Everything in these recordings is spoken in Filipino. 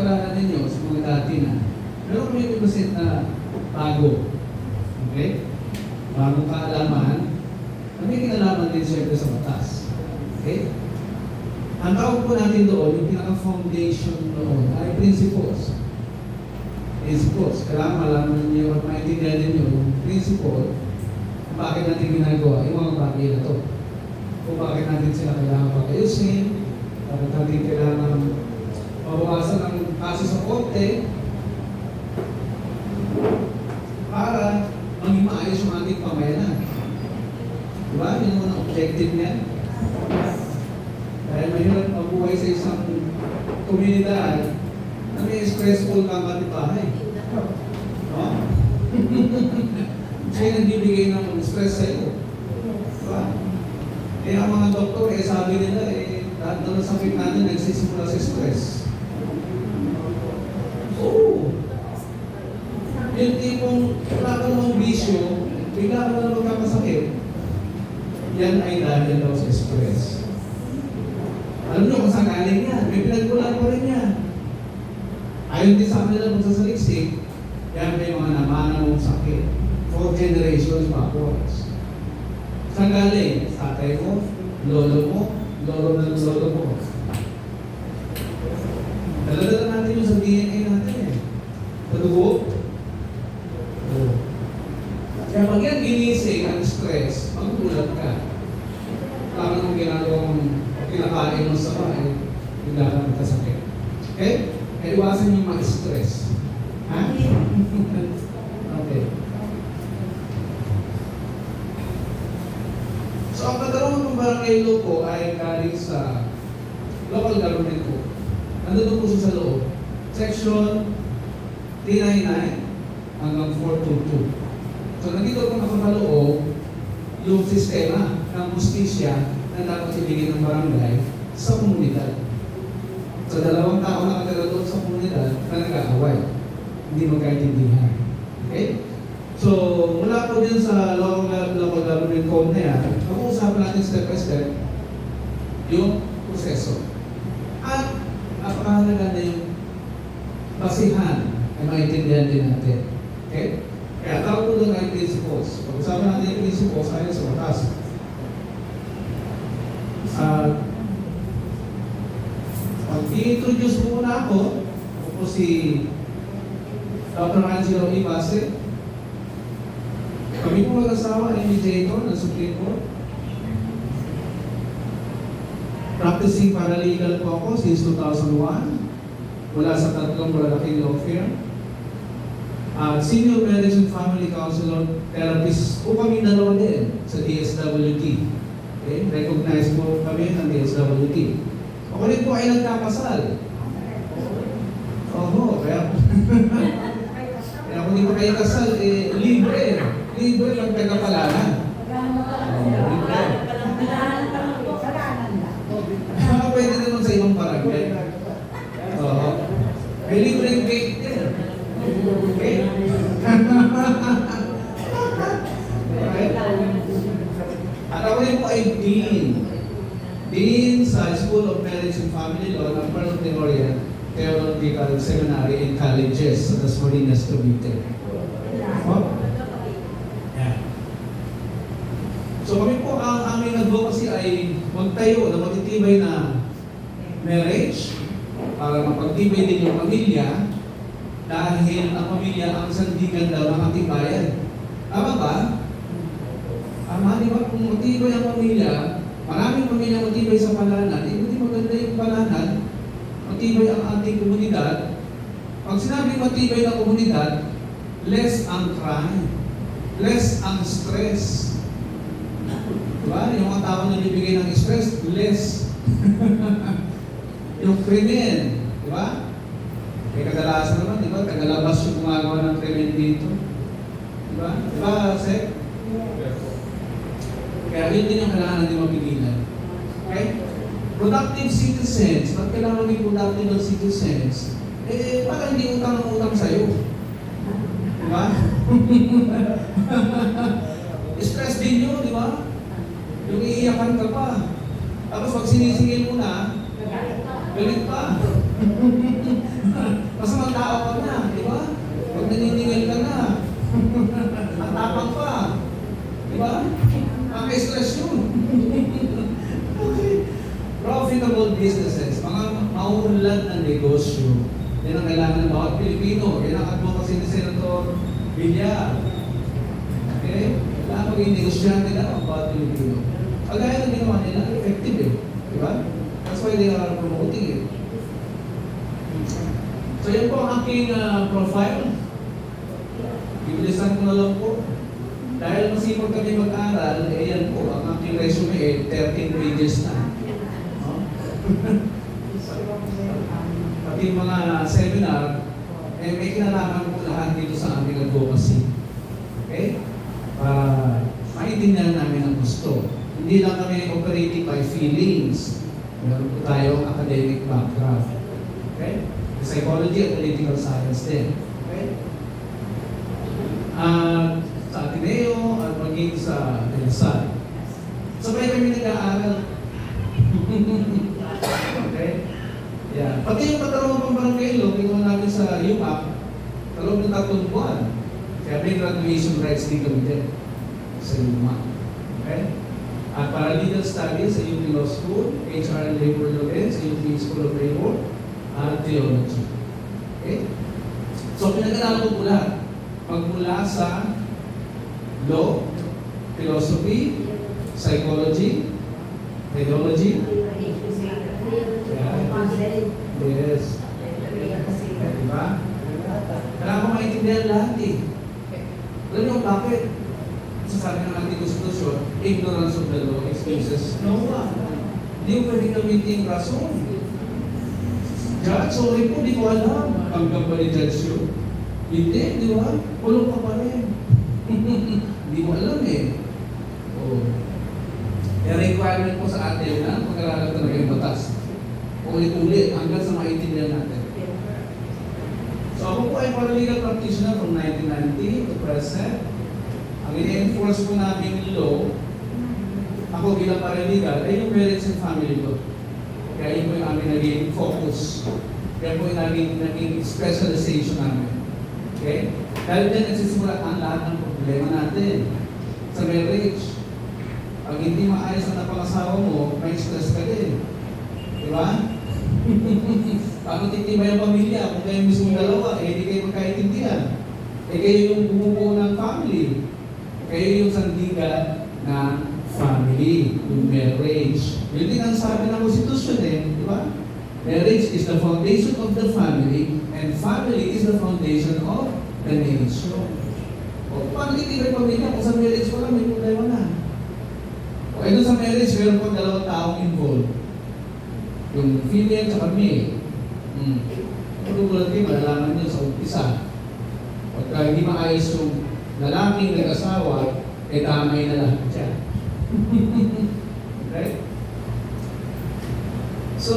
pag-aralan ninyo sa mga dati na, meron kami ibasit na bago. Okay? Bagong kaalaman, na may kinalaman din siyempre sa batas. Okay? Ang tawag po natin doon, yung pinaka-foundation noon ay principles. Principles. Kailangan malaman niyo at maintindihan niyo yung principle kung bakit natin ginagawa yung mga bagay na to. Kung bakit natin sila kailangan pag-ayusin, bakit natin kailangan mabawasan ang kaso sa korte para maging maayos yung ating pamayanan. Diba? Yun ang objective niya. Dahil mahirap mabuhay sa isang komunidad na may stressful kang katibahay. No? Siya nagbibigay ng stress sa iyo. Diba? Eh ang mga doktor, sabi nila, lahat ng sakit natin nagsisimula sa stress. Oo. Yung tipong wala ka namang bisyo, bigla ka na magkakasakit, yan ay dahil daw sa stress. Alam nyo kung saan galing yan, may pinagbulan pa rin yan. Ayon din sa kanila magsasaliksik, yan may mga namana mong sakit. 4 generations backwards. Saan galing? Sa tatay mo, lolo mo, lolo ng lolo mo. Dala-dala natin yung sa DNA natin eh. Sa dugo. Kaya pag yan ginising ang stress, magugulat ka. Parang ang ginagawang kinakain mo sa bahay, hindi ka magkasakit. Okay? Kaya iwasan yung ma-stress. Ha? Okay. So, ang katarungan ng barangay law po ay galing sa local government po. Nandun po siya sa loob. Section 399 hanggang 422. So, nandito po nakakaloob yung sistema ng justisya na dapat ibigay ng barangay sa komunidad. So, 2 tao na nakatira doon sa komunidad na nag-aaway. Hindi magkaintindihan. Okay? So, mula po din sa local government code na yan, mag-uusapan natin step by step yung proseso. At napakahalaga na yung basihan ay maintindihan din natin. Okay? Kaya tawag po doon ay principles. Pag-usapan natin yung principles ayon sa batas. Pag-i-introduce po muna ako po si Dr. Angelo Ibase. Kami po mag-asawa ay mediator ng Supreme Court. Practicing paralegal po ako since 2001 mula sa 3 malalaking law firm. Senior Marriage and Family Counselor Therapist po kami dalawa din sa DSWT. Okay? Recognize po kami ng DSWT. Ako rin po ay nagkakasal. Oho, kaya kaya kung hindi pa kayo kasal, libre. Libre lang tagapalanan. Libre. Pwede naman sa ibang barangay. May libreng gate din. Okay? At ako rin po ay Dean. Dean sa School of Marriage and Family Law ng Perth Orient Theological Seminary and Colleges sa Dasmariñas, Cavite. So kami po, ang aming advocacy ay magtayo na matitibay na marriage para mapagtibay din yung pamilya dahil ang pamilya ang sandigan daw ng ating bayan. Tama ba? Tama, di ba? Kung matibay ang pamilya, maraming pamilya matibay sa palanan, hindi maganda yung palanan, matibay ang ating komunidad. Pag sinabing matibay na komunidad, less ang crime, less ang stress. Diba? Yung mga tao na nabibigay ng stress, less. Yung krimen, diba? Kaya kadalasan naman, diba? Tagalabas yung gumagawa ng krimen dito. Diba? Diba, Sek? Kaya yun din yung kailangan natin mapigilan. Okay? Productive citizens, pag kailangan maging productive ng citizens, para hindi utang ang utang sa'yo. Diba? Stress din yun, di ba? Yung iiyakan ka pa. Tapos pag sinisingil mo na, galit pa. Masamang tao ka na, di ba? Pag naniningil ka na, ang tapang pa. Di ba? Stress yun. Okay. Profitable businesses, mga mauunlad na negosyo. Yan ang kailangan ng bawat Pilipino. Yan ang advocacy ni Senator Villar. Okay? Kailangan maging negosyante na ang bawat Pilipino. Kagaya ng ginawa nila, effective eh. Di ba? That's why they are promoting it. So yan po ang aking profile. Bibilisan ko na lang po. Dahil masipag kami mag-aral, eh yan po, ang aking resume eh, 13 pages na. No? Pati mga seminar, eh may kinalaman po lahat dito sa aming advocacy. Okay? Para maintindihan namin ang gusto. Hindi lang kami operating by feelings. Meron po tayong academic background. Okay? Psychology at political science din. Okay? Sa Ateneo at maging sa Rizal. Sabay kami nag-aaral. Okay? Yeah. Pati yung patarong pang barangay lo, ginawa namin sa UMAP, talong ng 3 buwan. Kaya may graduation rights din kami din sa UMAP. Okay? At para legal studies sa UP Law School, HR and Labor Law din sa UP School of Labor, at Theology. Okay? So, pinag-aralan ko po lahat. Magmula sa law, philosophy, psychology, theology. Yes. Diba? Kailangan ko maintindihan lahat eh. Alam niyo bakit? Sasabi ng ating konstitusyon, ignorance of the law excuses no one. Hindi ko pwede gamitin yung rason. Judge, sorry po, di ko alam. Hanggang ba ni Judge yun? Hindi, di ba? Kulong ka pa rin. Hindi mo alam eh. Oh. Kaya requirement po sa atin na pag-aralan talaga yung batas. Ulit-ulit hanggang sa maintindihan natin. So ako po ay paralegal practitioner from 1990 to present. Ang i-enforce po namin law, ako bilang paralegal, ay yung marriage and family law. Kaya yun po yung aming naging focus. Kaya po yung naging specialization namin. Okay? Dahil dyan nagsisimula ang lahat ng problema natin sa marriage. Pag hindi maayos ang napangasawa mo, may stress ka din. Di ba? Paano titibay ang pamilya? Kung kayo mismo dalawa, eh di kayo magkaintindihan. Eh kayo yung bumubuo ng family. Kayo yung sandigan ng family, yung marriage. Yun din ang sabi ng konstitusyon eh, di ba? Marriage is the foundation of the family and family is the foundation of the nation. O paano titibay pamilya kung sa marriage ko lang may problema na? O ito sa marriage, meron pang 2 taong involved. Yung female at male. Tulad kayo, malalaman nyo sa umpisa. Pagka hindi maayos yung lalaking nag-asawa, eh tamay na lahat dyan. Okay? So,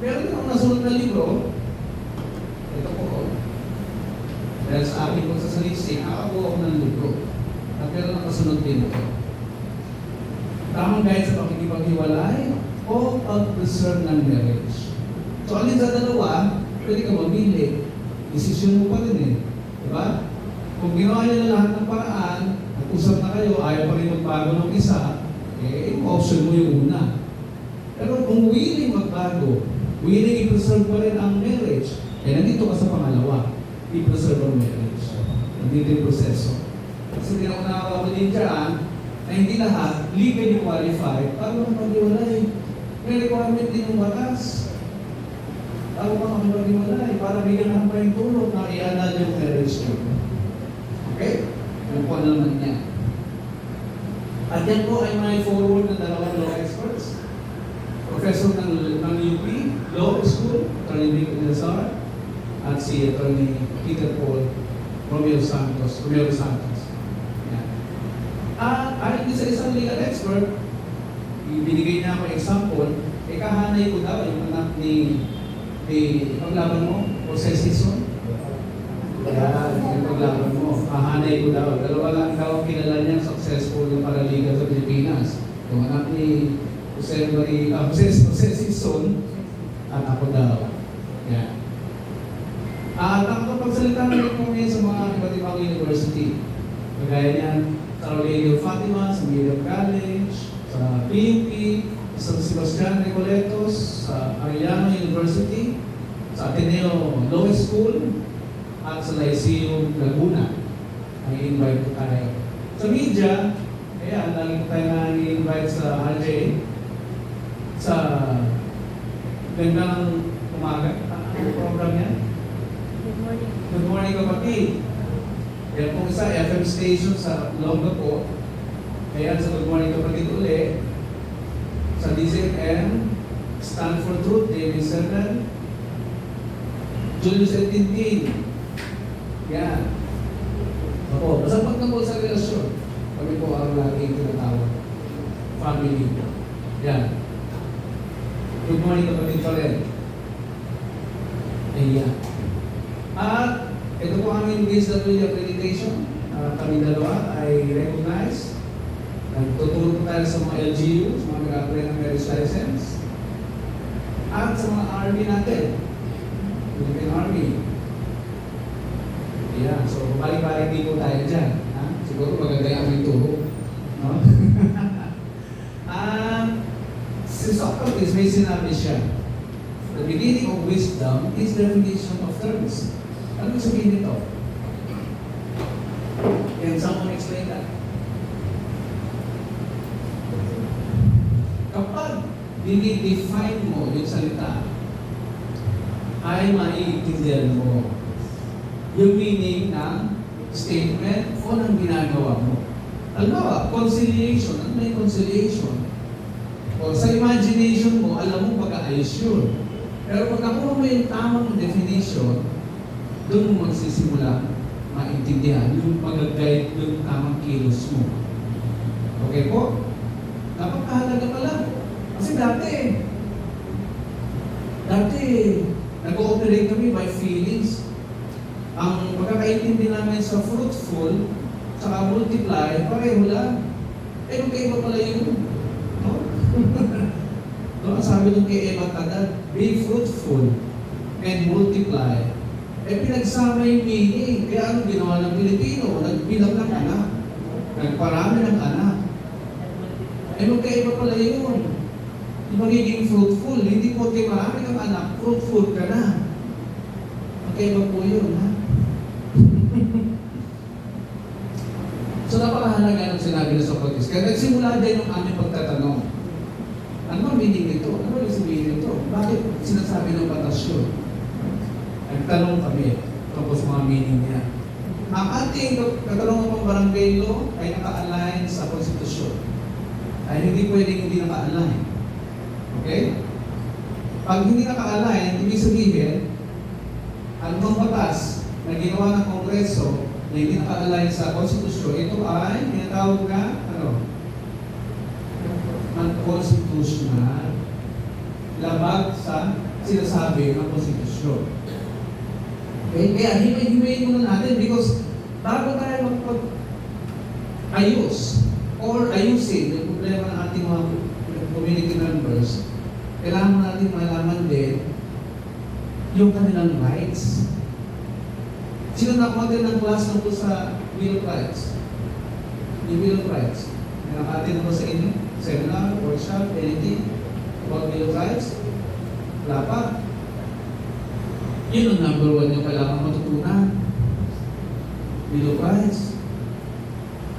meron din akong nasunod na libro. Ito po. Dahil sa akin kung sa salising, nakakuha ako ng libro. At meron ang kasunod din ito. Tamang guide sa pakikipaghiwalay o pag-preserve ng marriage. So, alin sa dalawa, pwede ka mamili. Desisyon mo pa rin eh. Diba? Kung ginawa niya na lahat ng paraan, nag-usap na kayo, ayaw pa rin magbago ng isa, eh, option mo yung una. Pero kung willing magbago, willing i-preserve pa rin ang marriage, eh, nandito ka sa pangalawa, i-preserve ang marriage. Nandito yung proseso. Kasi tinaunawa ko din dyan, na hindi lahat legally qualified para magpag-iwalay. May requirement din yung batas. Ako pa makipag-iwalay para bigyan ng pa yung tulog na i-annul yung marriage ko. Okay? Yung po naman niya. At yan po ay may forward ng 2 law experts. Professor ng UP Law School, Attorney Nick Nazar, at si Attorney Peter Paul Romeo Santos. Yan. At ayon din sa isang legal expert, binigay niya ako example, eh kahanay ko daw yung anak ni paglaban mo, Jose Sison. Kaya yung paglaban mo, kahanay ko daw. 2 lang daw kilala niya successful yung paralegal sa Pilipinas. Yung anak ni Jose Sison at ako daw. Yan. PUP, San Sebastian Recoletos, sa Arellano University, sa Ateneo Law School, at sa Lyceum Laguna. Ang invite ko tayo. Sa media, ayan, lagi tayo na-invite sa RJ. Sa gandang umaga. Ano program yan? Good morning. Good morning, kapatid. Yan pong isa, FM station sa Longga po. Ayan, sa Good Morning Kapatid uli. Sa DZM, Stand for Truth, David 7. Julius and Tintin. Yan. Ako, basta pag na po sa relasyon, kami po ang laging tinatawag. Family. Yan. Good morning, kapatid pa rin. Ayan. At ito po aming DSWD accreditation. Kami dalawa ay recognized. Nagtuturo po tayo sa mga LGU, sa mga nag-apply ng marriage license. At sa mga Army natin. Philippine Army. Ayan. So, balik-balik din po tayo dyan. Ha? Siguro maganda yung aming turo. No? Si Socrates may sinabi siya, the beginning of wisdom is definition of terms. Ano yung sabihin nito? Can someone explain that? Kapag dinidefine mo yung salita, ay maiintindihan mo yung meaning ng statement o ng ginagawa mo. Halimbawa, conciliation. Ano may conciliation? O sa imagination mo, alam mo pag-aayos yun. Pero pag nakuha mo yung tamang definition, doon mo magsisimula maintindihan yung pag-guide yung tamang kilos mo. Okay po? Napakahalaga pala. Kasi dati, nag-ooperate kami by feelings. Ang pagkakaintindi namin sa fruitful, saka multiply, pareho lang. Eh, magkaiba pala yun. No? No, sabi nung kay Eva Tadad, be fruitful and multiply. Eh, pinagsama yung meaning. Kaya ano ginawa ng Pilipino? Nagbilang ng anak. Nagparami ng anak. Eh, magkaiba pala yun. Yung magiging fruitful, hindi po kay marami kang anak, fruitful ka na. Magkaiba po yun, ha? So, napakahalaga ng sinabi ng Socrates. Kaya nagsimula din yung aming pagtatanong. Ano ang meaning nito? Ano ang sabihin nito? Bakit sinasabi ng batas yun? Nagtanong kami tungkol sa mga meaning niya. Ang ating katanungan ng barangay law ay naka-align sa konstitusyon. Ay hindi pwedeng hindi naka-align. Okay? Pag hindi naka-align, ibig sabihin, ang mga batas na ginawa ng Kongreso na hindi naka-align sa konstitusyon, ito ay tinatawag na, unconstitutional, labag sa sinasabi ng konstitusyon. Okay? Kaya himay-himayin muna natin because bago tayo magpag-ayos or ayusin yung problema ng ating mga community members, kailangan natin malaman din yung kanilang rights. Sino nakuha din ng class na po sa Bill of Rights? Yung Bill of Rights. May nakatin ako sa inyo? Seminar, workshop, anything about Bill of Rights? Wala pa. Yun ang number one yung kailangan matutunan. Bill of Rights.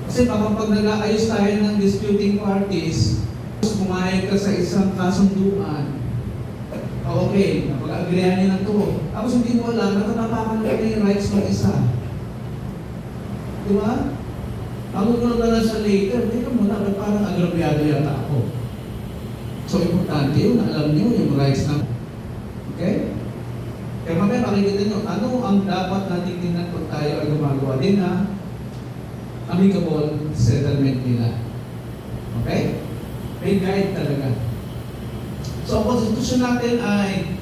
Kasi baka pag nag-aayos tayo ng disputing parties, pumayag ka sa isang kasunduan, okay, napag-agreehan niya ng to. Tapos hindi mo alam, natatapakan na yung rights ng isa. Di ba? Ako ko lang siya later, teka muna, parang agrabyado yata ako. So, importante yun, alam niyo yung rights ng... Okay? Kaya mamaya makikita nyo, ano ang dapat natin tingnan kung tayo ay gumagawa din na amicable settlement nila. Okay? May guide talaga. So, ang konstitusyon natin ay,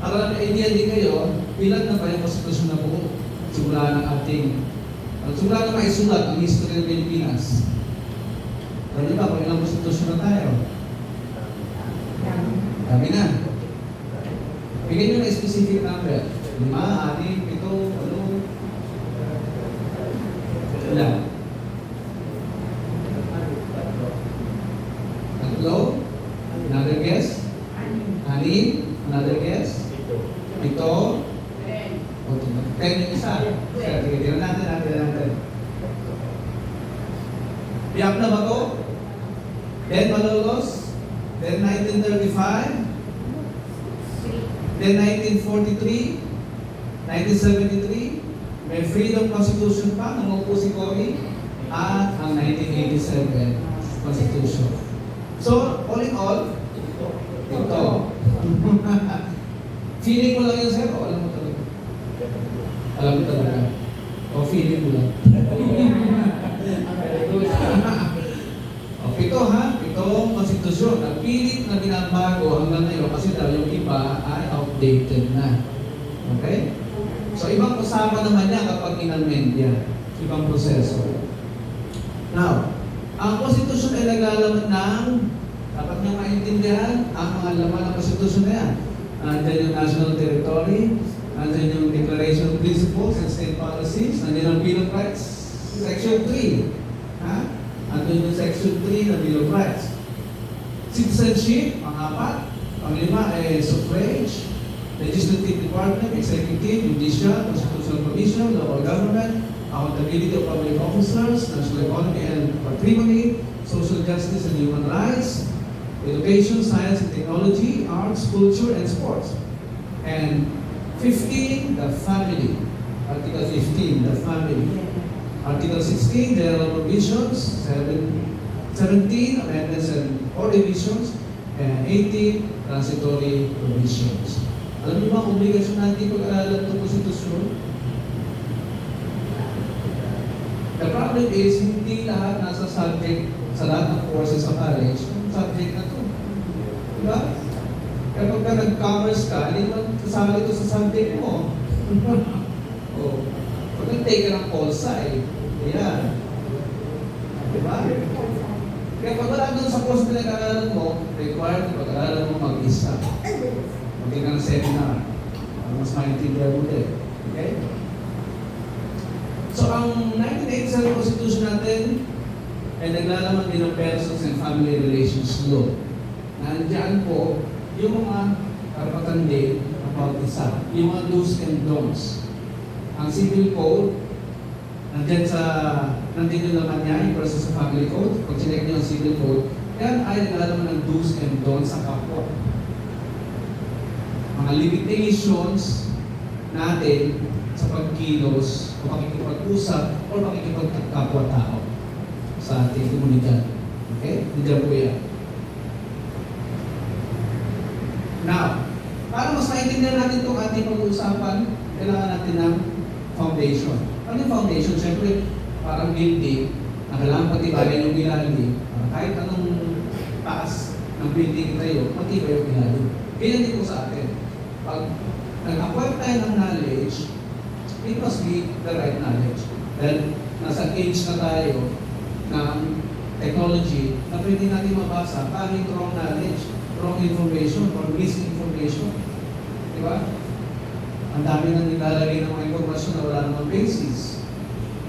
para na idea din kayo, ilan na ba yung konstitusyon na buo? Simula ng ating, simula na maisulat ang history ng Pilipinas. Alam niyo ba kung ilang konstitusyon na tayo? Dami na. Bigyan nyo na specific number. 5, 6, 7, ano? Ilan? 3? 10 yung isa. Sige, tingnan natin. Biyak na ba to? Then Malolos? Then 1935? Then 1943? 1973? May Freedom Constitution pa, nangupo si Cory, at ang 1987 Constitution. So, all in all, ito. Feeling mo lang yun, sir, o alam mo talaga? Alam mo talaga? O feeling mo lang? Ito ha, itong konstitusyon, ang pilit na binabago hanggang ngayon kasi daw yung iba ay outdated na. Okay? So, ibang kasama naman niya kapag in-amend yan. Ibang proseso. Now, ang konstitusyon ay naglalaman ng, dapat niyo maintindihan, ang mga laman ng konstitusyon na yan. Nandiyan yung national territory, nandiyan yung Declaration of Principles and State Policies, nandiyan ang Bill of Rights, Section 3. Ha? Nandiyan yung Section 3 ng Bill of Rights. Citizenship, pang-apat. Pang-lima ay suffrage, legislative department, executive, judicial, constitutional commission, local government, accountability of public officers, national economy and patrimony, social justice and human rights, education, science and technology, arts, culture, and sports. And 15, the family. Article 15, the family. Article 16, general provisions. 17, amendments or revisions. And 18, transitory provisions. Alam niyo ba ang obligasyon natin pag-aralan itong konstitusyon? The problem is, hindi lahat nasa subject sa lahat ng courses sa college, yung subject na to. Diba? Kaya pagka nag-commerce ka, hindi mo kasama ito sa subject mo. Oh. Pag nag-take ka ng pol sci, ayan. Diba? Kaya pag wala doon sa course na nag-aaralan mo, required na pag-aaralan mo mag-isa. Maging ng seminar. Mas maintindihan mo din. Okay? So, ang 1987 Constitution natin ay naglalaman din ng Persons and Family Relations Law. Nandiyan po yung mga karapatan din about isa, yung mga do's and don'ts. Ang Civil Code, nandito naman niya, yung Persons and Family Code. Pag sinek niyo ang Civil Code, yan ay naglalaman ng do's and don'ts sa kapwa. Mga limitations natin sa pagkilos o pakikipag-usap o pakikipagkapwa-tao sa ating komunidad. Okay? Nandiyan po yan. Now, para mas maintindihan natin itong ating pag-uusapan, kailangan natin ng foundation. Ano yung foundation? Siyempre, parang building, na kailangan patibayan yung ilalim. Kahit anong taas ng building tayo, matibay yung ilalim. Ganyan din po sa atin. Pag nag-acquire tayo ng knowledge, it must be the right knowledge. Dahil nasa age na tayo ng technology na pwede natin mabasa kahit wrong knowledge, wrong information, or misinformation. Di ba? Ang dami nang nilalagay ng mga informasyon na wala namang basis.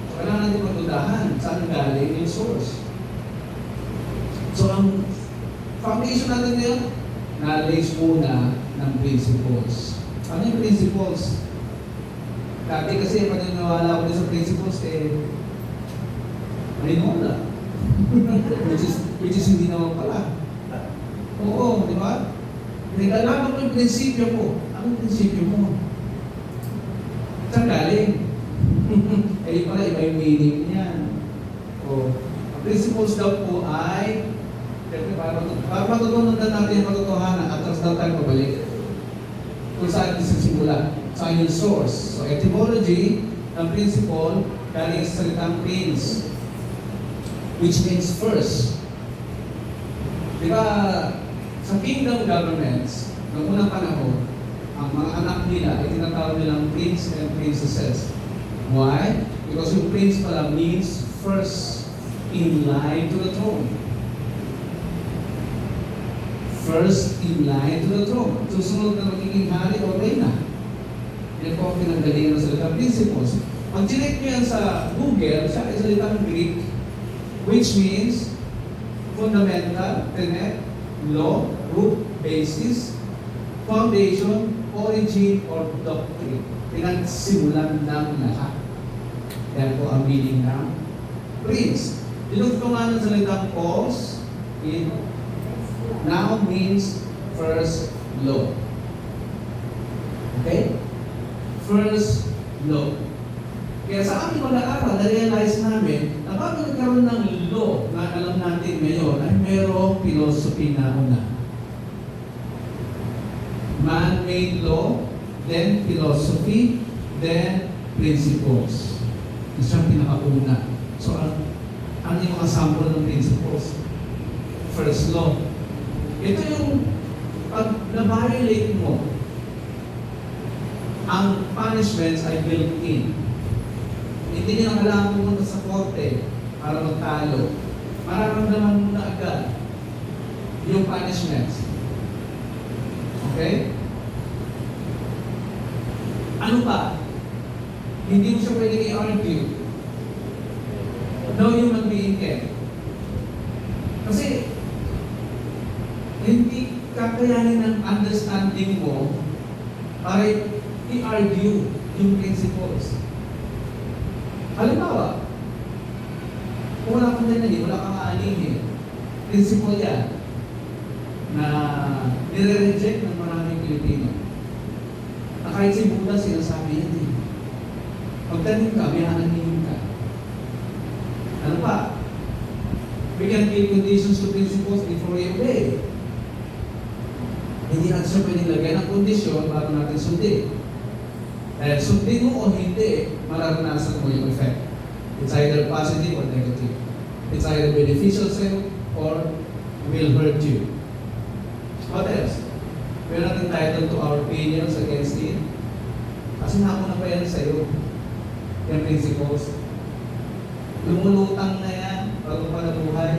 So, kailangan natin magdudahan saan galing yung source. So, ang foundation natin ngayon, knowledge muna ng principles. Ano yung principles? Dati kasi paniniwala ko din sa principles maninola. which is hindi naman pala. Oo, di ba? Nagalaman ko yung prinsipyo ko. Anong prinsipyo mo? Saan galing? Eh pala iba yung meaning niyan. O, ang principles daw po ay para matutunan natin yung katotohanan at tapos daw tayo pabalik kung saan nagsisimula. Saan yung source. So, etymology ng principle galing sa salitang prince, which means first. Di ba, sa kingdom governments, noong unang panahon, ang mga anak nila ay tinatawag nilang prince and princesses. Why? Because yung prince pala means first in line to the throne. First in line to the throne. Susunod na magiging hari o reyna. Yan po ang pinanggalingan ng salitang principles. Pag chinek nyo yan sa Google, siya ay salitang Greek, which means fundamental, tenet, law, root, basis, foundation, origin or doctrine. Pinagsimulan ng lahat. Yan po ang meaning ng prince. Dinugtungan ng salitang cause in now means first law. Okay? First law. Kaya sa aming pag-aaral, na-realize namin na bago nagkaroon ng law na alam natin ngayon ay mayroong philosophy na una. Man-made law, then philosophy, then principles. Ito ang pinakauna. So, ano yung mga sample ng principles? First law. Ito yung pag na-violate mo, ang punishments ay built in. Hindi nyo na kailangan pumunta sa korte para magtalo. Mararamdaman mo na agad yung punishments. Okay? Ano pa? Hindi mo siya pwedeng i-argue. No human being can. Kasi, hindi kakayanin ng understanding mo para i-argue yung principles. Halimbawa, kung wala kang nanalig, wala kang aanihin, principle yan na nire-reject ng maraming Pilipino. Na kahit si Buddha sinasabi yan eh. Pagtanim ka, may aanihin ka. Ano pa? We can give conditions to principles before we obey. Hindi natin siya pwedeng lagyan ng kondisyon bago natin sundin. Dahil sundin mo o hindi, mararanasan mo yung effect. It's either positive or negative. It's either beneficial sa'yo or will hurt you. What else? We're not entitled to our opinions against it. Kasi nauna pa yan sa'yo. Yung principles. Lumulutang na yan bago pa nabuhay.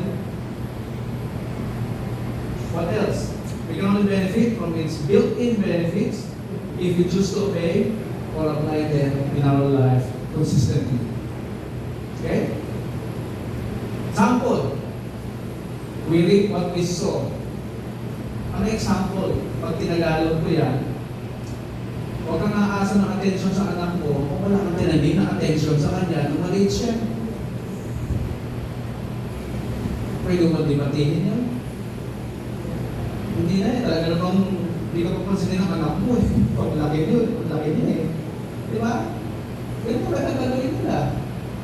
What else? We can only benefit from its built-in benefits if we choose to obey or apply them in our life consistently. Okay? Example. We reap what we sow. Ano example? Pag tinagalog ko yan, huwag kang aasa ng atensyon sa anak mo kung wala kang tinanim ng atensyon sa kanya nung maliit siya. Pwede mo debatihin yun? Hindi na eh. Talaga namang hindi ka papansinin ng anak mo eh. Pag laki yun, pag laki niya eh. Di ba? Ganun mo lang gagawin nila.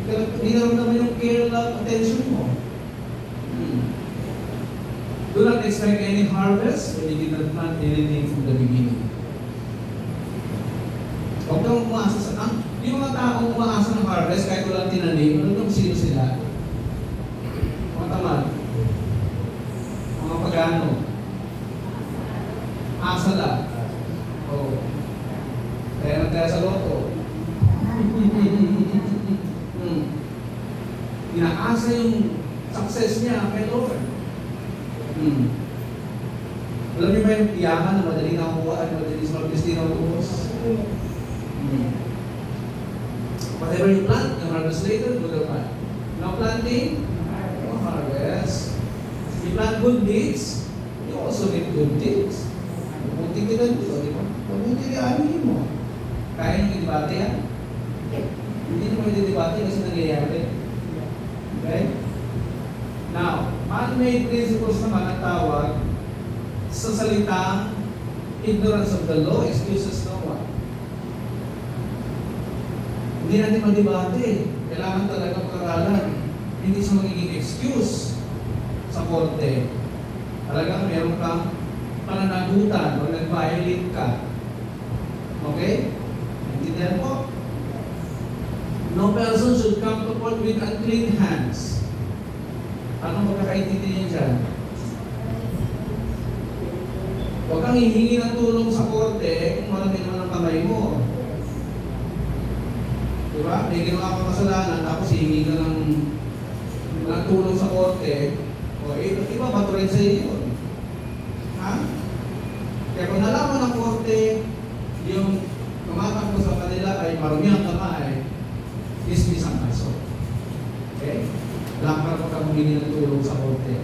Hindi naman naman yung care, love, attention mo. Do not expect any harvest when you did not plant anything from the beginning. Huwag kang umaasa sa... Yung mga taong umaasa ng harvest kahit walang tinanim, ano kung sino sila? Mga tamad. Mga pagano. Asa lang. Oh. Kaya nagkaya sa loto. Inaasa yung success niya kay Lord. Alam niyo ba yung yaman na madaling nakukuha at madaling sa mga Kristino ubos? Whatever you plant, you harvest later, good or bad. No planting, no harvest. If you plant good deeds, you also get good deeds. Kung tignan mo, di ba? Kung hindi aanihin mo. Kaya nyo i-debate yan? Hindi naman i-debate kasi nangyayari. Okay? Now, man-made principles naman ang tawag sa salitang ignorance of the law excuses no one. Hindi natin mag-debate. Kailangan talaga pag-aralan. Hindi siya magiging excuse sa korte. Talagang meron kang pananagutan o nag-violate ka. Okay? Intindihan po? No person should come to court with unclean hands. Anong magkakaintindihan dyan? Huwag kang hihingi ng tulong sa korte kung marami naman ang kamay mo. Diba? May ginawa kang kasalanan, tapos hihingi ka ng tulong sa korte, o iba bato rin sa iyo. Ha? Kaya kung nalaman ng korte, yung tumatakbo sa kanila ay marami ang kamay, dismiss ang kaso. Okay? Wala ka pa humingi ng tulong sa korte.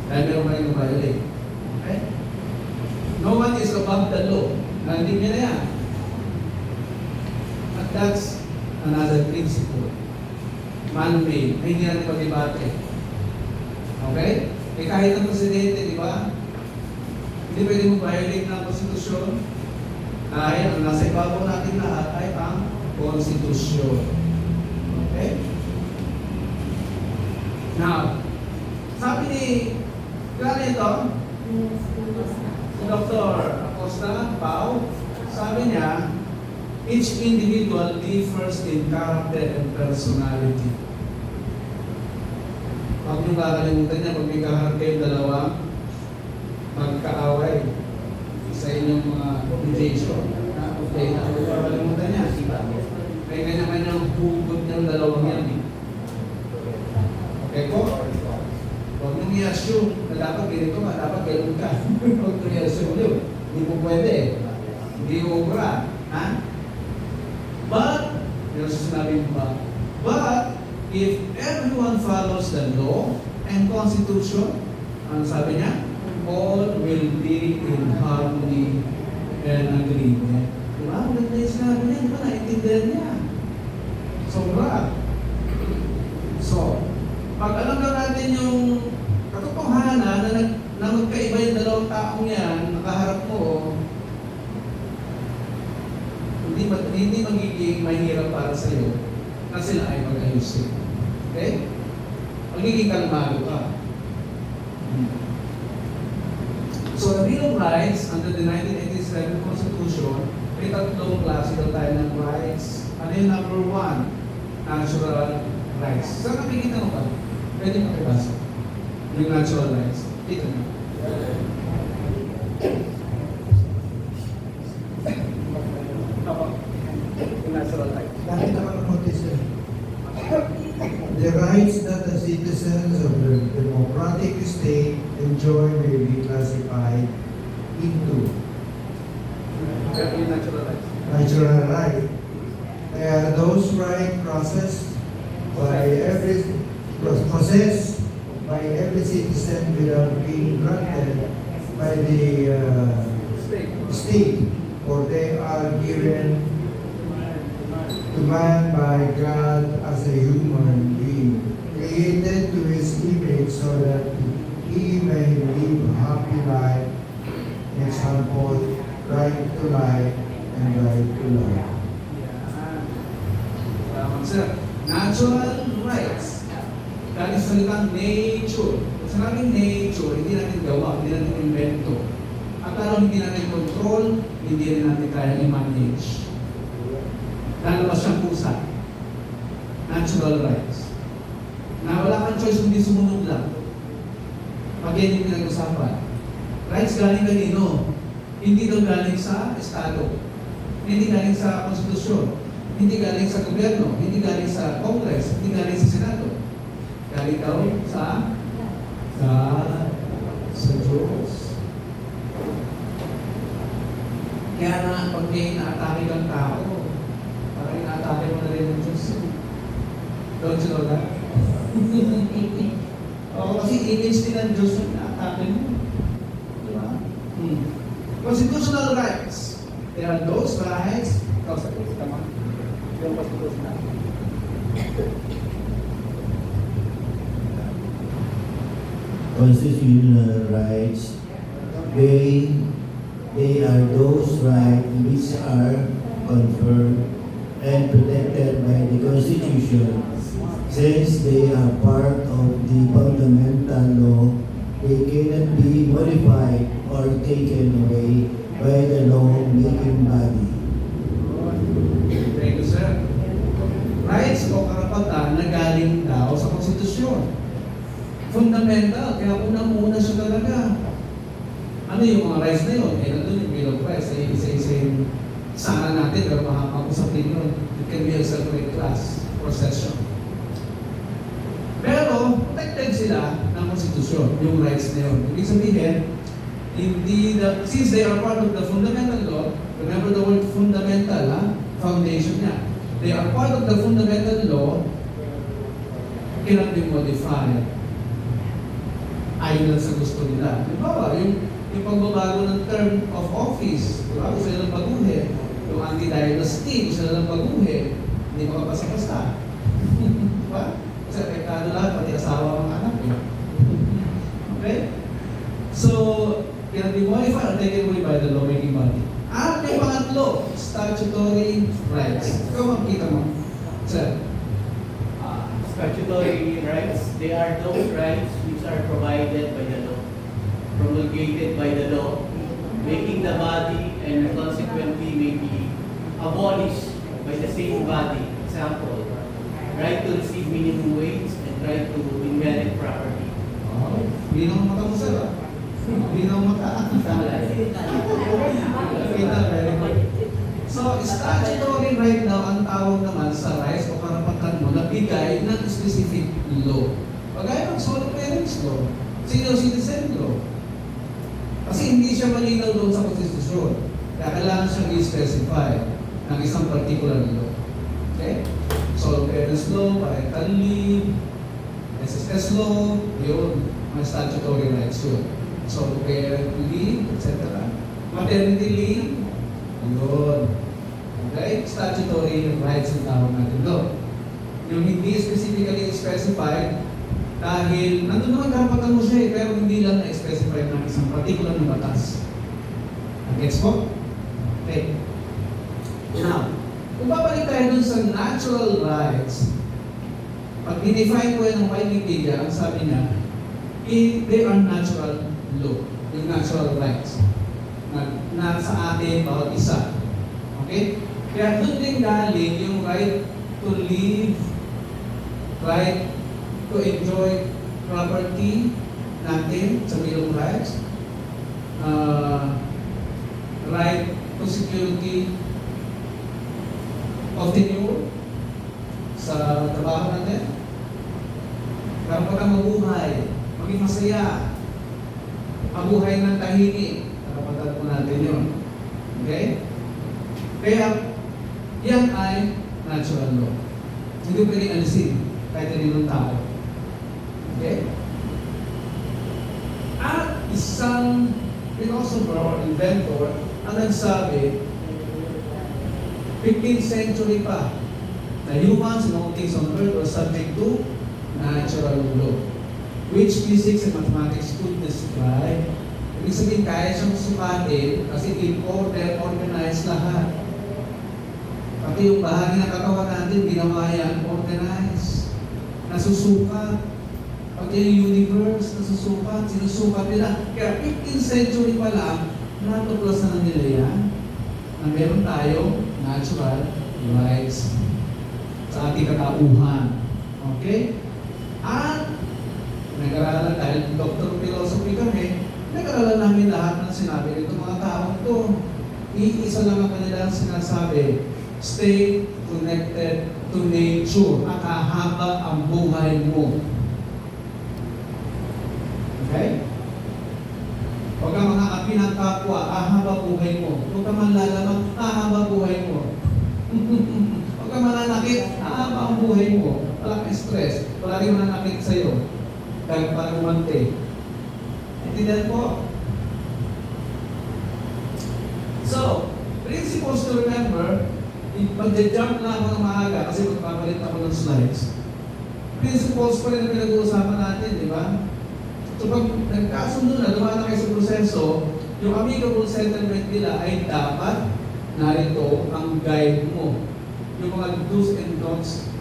Dahil meron ka rin violate. Okay? No one is above the law. niya na yan. At that's another principle. Man-made. Ay, hindi natin pag-debate. Okay? Eh kahit ang presidente, di ba? Hindi pwede mo violate ng konstitusyon. Dahil ang nasa ibabaw natin lahat ay ang konstitusyon. Okay? Now, sabi ni ito, si Dr. Acosta, Pao, sabi niya, each individual differs in character and personality. Huwag niyong kakalimutan niya, pag may kaharap kayong dalawang magkaaway sa inyong mga obligation. Okay, huwag niyong kakalimutan niya. May kanya-kanyang hugot niyang dalawang yan. Okay po? Huwag niyong i-assume na dapat ganito ka, dapat ganun ka. Huwag niyong i-assume yun. Hindi po pwede. Hindi ubra. Ha? But, yung sinabi mo ba? But, if everyone follows the law and constitution, ang sabi niya, all will be in harmony and agreement. Diba? Ang ganda yung sinabi niya, diba? Naintindihan niya. Sobra. So, pag alam na natin yung katotohanan na magkaiba yung dalawang taong yan, nakaharap mo, hindi magiging mahirap para sa iyo na sila ay mag-ayusin. Okay? Magiging kalmado ka. So, the Bill of Rights under the 1987 Constitution, may tatlong klase daw tayo ng rights. Ano yung number 1? Natural rights. Saan nakikita mo ba? Pwede makibasa. Yung natural rights. Dito na. Natural rights. Bakit nakakapuntis yun? The rights that the citizens of the democratic state enjoy may be classified into Natural rights. natural right. Those rights possessed by every citizen without being granted by the state, or they are given to man by God as a human being, created to his image so that he may live a happy life. Example, right to life and right to life. Sir, natural rights. Dahil sa salitang nature. Kung sinabing nature, hindi natin gawa, hindi natin invento. At lalo hindi natin control, hindi rin natin kaya i-manage. Lalabas siyang pusa. Natural rights. Na wala kang choice kundi sumunod lang. Pag yan yung pinag-usapan. Rights galing kanino? Hindi daw galing sa Estado. Hindi galing sa Konstitusyon. Hindi galing sa gobyerno. Hindi galing sa Congress. Hindi galing sa Senado. Galing daw sa Diyos. Kaya na pag may inaatake ng tao, parang inaatake mo na rin ng Diyos. Don't you know that? Oo, kasi image din ng Diyos yung inaatake mo. Diba? Constitutional rights. There are those rights. Ikaw sa Diyos, tama? Yung constitutional. Constitutional rights, they are those rights which are conferred and protected by the Constitution. Since they are part of the fundamental law, they cannot be modified or taken away by the law-making body. Thank you, sir. Rights o karapatan na galing daw sa Konstitusyon. Fundamental, kaya unang-una siya talaga. Ano yung mga rights na yun? Eh, nandun yung Bill of Rights. Eh, isa-isa yung sana natin, pero makakapag-usapin yun. It can be a separate class or session. Pero, protected sila ng Konstitusyon, yung rights na yun. Ibig sabihin, since they are part of the fundamental law, remember the word fundamental, foundation niya. They are part of the fundamental law, cannot be modified. Ayon lang sa gusto nila. Halimbawa, yung pagbabago ng term of office, Diba? Gusto nilang baguhin. Yung anti-dynasty, gusto nilang baguhin. Hindi makapasa-basta. Diba? Kasi apektado lahat, pati asawa mga anak. Okay? So, can be modified or taken away by the lawmaking body. At may pangatlo, statutory rights. Ikaw makikita mo. Sir. Statutory rights, they are those rights which are provided by the law, promulgated by the law, making the body and consequently may be abolished by the same body. Example, right to receive minimum wage and right to inherit property. Oh, hindi naman mata mo, sir. Hindi naman mata. Very good. So, statutory right now, ang tawag naman sa rights o karapatan mo na bigay ng specific law. Pagaya ng sole parents law, senior citizen law. Kasi hindi siya malinaw doon sa konstitusyon. Kaya kailangan siyang i-specify ng isang particular law. Okay? Sole parents law, parental leave, SSS law, yun, mga statutory rights yun. Sole parent leave, etc. Maternity leave, yun. Okay? Statutory rights ang tawag natin doon. Yung hindi specifically specified, dahil nandun naman karapatan mo siya pero hindi lang na-specify ng isang particular na batas. Gets mo? Okay. Now, kung babalik tayo dun sa natural rights, pag dinefine ko yan ng Wikipedia, ang sabi niya, they are natural law, yung natural rights na sa atin bawat isa. Okay? Kaya doon din galing yung right to live, right to enjoy property natin sa Bill of Rights, right to security of tenure sa trabaho natin, karapatang mabuhay, maging masaya, mabuhay ng tahimik, karapatan po natin yun. Okay? Kaya, yan ay natural law. Hindi pwedeng alisin kahit hindi ng tao. Okay? At isang philosopher or inventor ang nagsabi, 15th century pa, na humans and all things on earth were subject to natural law, which physics and mathematics could describe. Ibig sabihin, kaya siyang sukatin kasi in order, organized lahat. Pati yung bahagi ng katawan natin, ginawa yan, organized. Nasusukat. Pati yung universe, nasusukat, sinusukat nila. Kaya 15th century pa lang, natuklasan na nila yan, na meron tayong natural rights sa ating katauhan. Okay? At nag-aralan dahil Dr. Philosophy kami, nag-aralan namin lahat ng sinabi nito mga taong to. Iisa lang ang kanilang sinasabi, stay connected to nature at hahaba ang buhay mo. Okay? Huwag kang mga api ng kapwa, ahaba buhay mo. Huwag kang manlalamang, ahaba buhay mo. Huwag kang mananakit, ahaba ang buhay mo. Wala kang stress, wala rin mananakit sa'yo. Dahil parang umante. Intindihan po? So, principles to remember, mag-jump na ako ng maaga kasi magpapalit ako ng slides. Principles pa rin na pinag-uusapan natin, di ba? So pag nagkasundo na, dumaan na kayo sa proseso, yung amicable settlement nila ay dapat narito ang guide mo. Yung mga do's and don'ts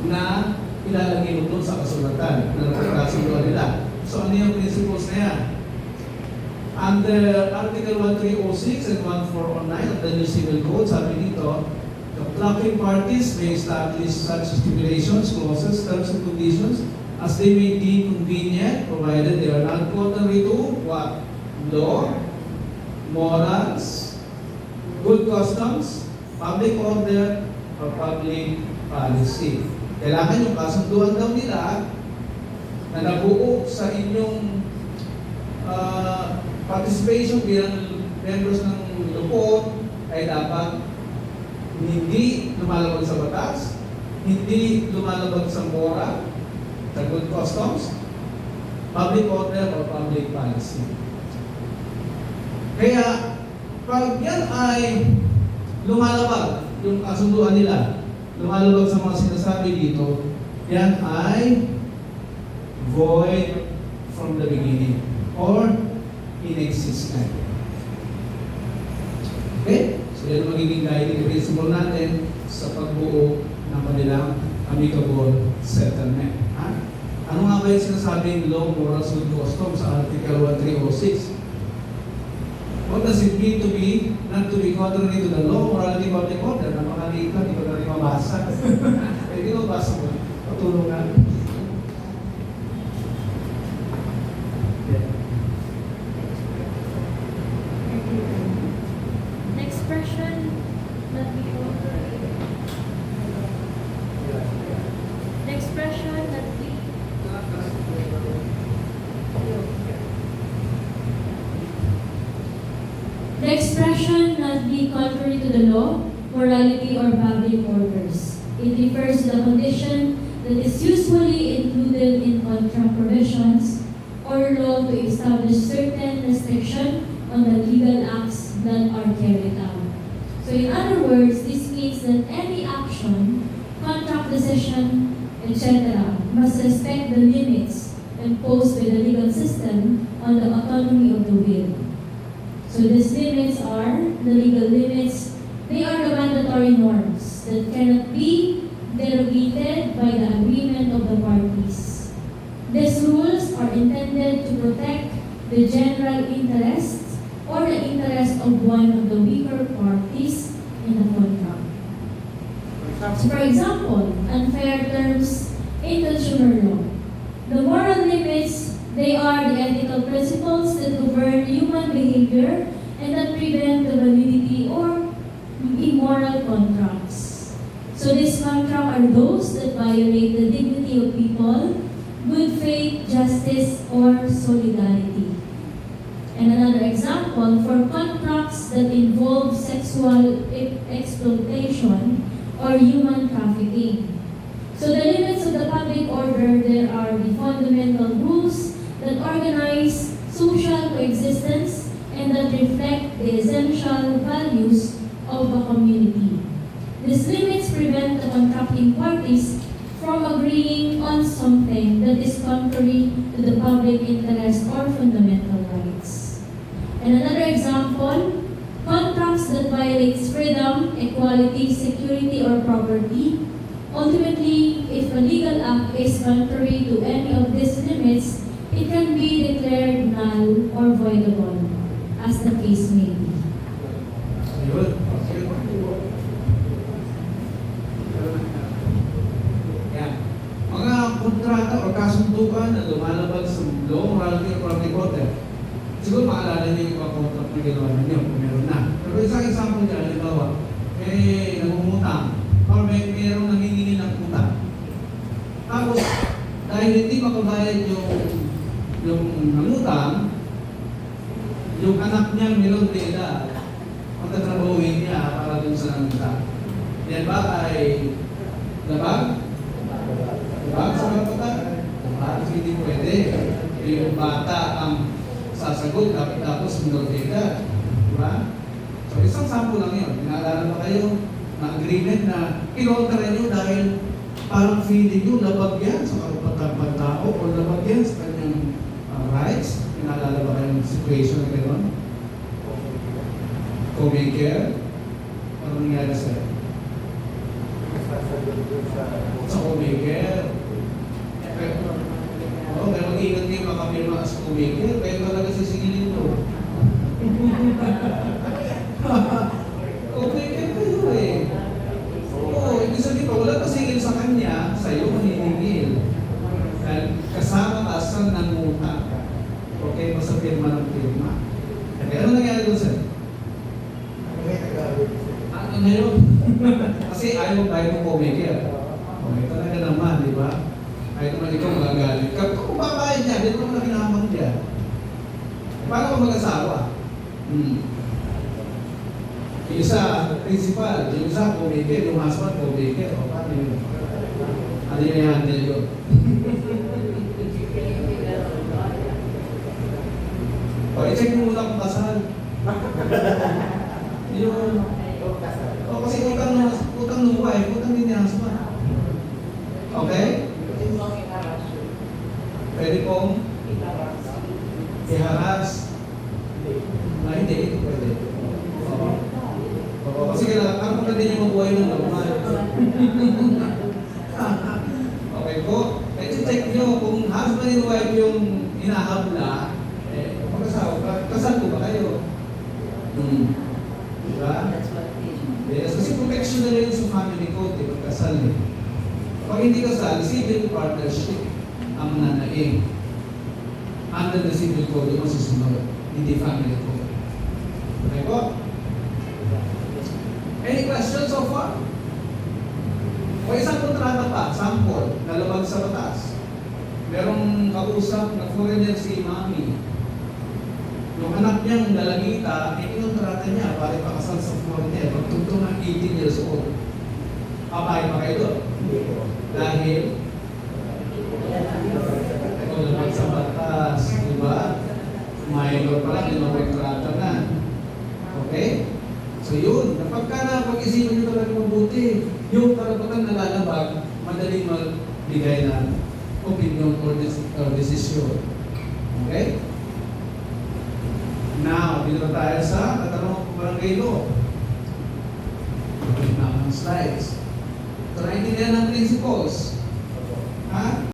na ilalagay mo doon sa kasulatan na nagkasundo nila. So ano yung principles na yan? Under Article 1306 and 1409 of the New Civil Code, sabi dito, the blocking parties may establish such stipulations, clauses, terms, and conditions as they may deem convenient, provided they are not contrary to what? Law, morals, good customs, public order, or public policy. Kailangan yung kasunduan daw nila na nabuo sa inyong participation bilang members ng lupon ay dapat hindi lumalabag sa batas, hindi lumalabag sa moral, sa good customs, public order, or public policy. Kaya, Pag yan ay lumalabag, yung kasunduan nila, lumalabag sa mga sinasabi dito, yan ay void from the beginning or inexistent. Okay? So yan ang magiging guiding principle natin sa pagbuo ng kanilang amicable settlement. Ha? Ano nga ba yung sinasabing law, morals, good custom sa Article 1306? What does it mean to be, not to be contrary to the law, morality, public order? Napakaliit lang, hindi ko na rin mabasa. Hindi ko mabasa mo. Patulungan. The expression that we the expression that we the expression not be contrary to the law, morality, or public orders. It refers to the condition that is usually included in contract provisions or law to establish certain restriction on the legal acts that are carried out. So in other words, this means that any action, contract decision, etc. must respect the limits imposed by the legal system on the autonomy of the will. So these limits are, the legal limits, they are the mandatory norms that cannot be derogated by the agreement of the parties. These rules are intended to protect the general interests or the interest of one of the weaker parties in the contract. So for example, unfair terms in consumer law. The moral limits, they are the ethical principles that govern human behavior and that prevent the validity or immoral contracts. So these contracts are those that violate the dignity of people, good faith, justice, or solidarity. And another example, for contracts that involve sexual exploitation or human trafficking. So the limits of the public order, there are the fundamental rules that organize social coexistence and that reflect the essential values of a community. These limits prevent the contracting parties from agreeing on something that is contrary to the public interest or fundamental rights. And another example, contracts that violates freedom, equality, security, or property. Ultimately, if a legal act is contrary to any of these limits, it can be declared null or voidable, as the case may be. Ayun. Yan. Mga kontrata o kasundukan na lumalabag sa law, morality, or public order. Siguro maalala niyo yung mga contract na ginawa ninyo kung meron na. Pero isang example dyan, halimbawa, nangungutang or mayroong nangingi ng utang. Tapos, dahil hindi makabayad yung nangutang, yung anak niya meron de edad, pagtatrabahuin niya para dun sa nangutang. Yan ba ay labag? Labag sa kapatid? Labag, hindi pwede. Yung bata ang sasagot tapos meron de edad. Diba? So isang sample lang yun. Pinaalala ba kayo na agreement na kinontra nyo dahil parang feeling nyo labag yan sa karapatan tao o labag yan sa kanyang rights. Pinaalala ba kayong situation na gano'n? Co-maker? Ano nangyari sa'yo? Sa co-maker? Oo, pero mag-ingat kayo makapirma sa co-maker, kaya talaga sisingilin to. Co-maker kayo eh. Oo, ibig sabihin pa, wala pasingil sa kanya, sa'yo maniningil. Dahil kasama ka sa nangutang. Okay, basta pirma ng pirma. Kaya ano nangyari doon sir? Ano ngayon? Kasi ayaw tayo ng co-maker. Okay, talaga naman, di ba? Ayaw naman ikaw magagalit. Kung babayad niya, di naman na kinamang niya. Paano ka mag-asawa? Yung isa, principal. Yung isa, co-maker. Yung husband, co-maker. O, paano yun? Ano yung i-handle yun? O, i-check mo muna kung kasal. Yung, kasi utang ng wife, utang din ni husband. Okay? Pwede pong iharas. Hindi, ito pwede. Oo, kasi kailangan ako pwede niyo mabuhay ng normal. Okay po? Check nyo kung husband and wife yung hinahabla, kasal po ba kayo? Diba? Yes, kasi protection na rin sa family code, di ba? Kasal eh. Pag hindi kasal, civil partnership ang nananaig. Under the civil code, yung masusunod, hindi family code. Okay po? Any questions so far? O isang kontrata pa, sample, nalabag sa batas. Merong kausap na foreigner si Mami. Yung anak niyang dalagita, kinontrata niya para ipakasal sa foreigner. Pagtugtong ng 18 years old. Papayag pa kayo doon? Dahil nalabag sa batas, di ba? Minor pa lang, limang kontrata na. Okay? So yun, kapag ka na pag-isipan nyo talaga mabuti, yung karapatan na lalabag, madaling magbigay ng opinion or decision. Okay? Now, dito tayo sa katanungan ng barangay law. Ito na ang slides. Ito na intindihan ng principles. Ha?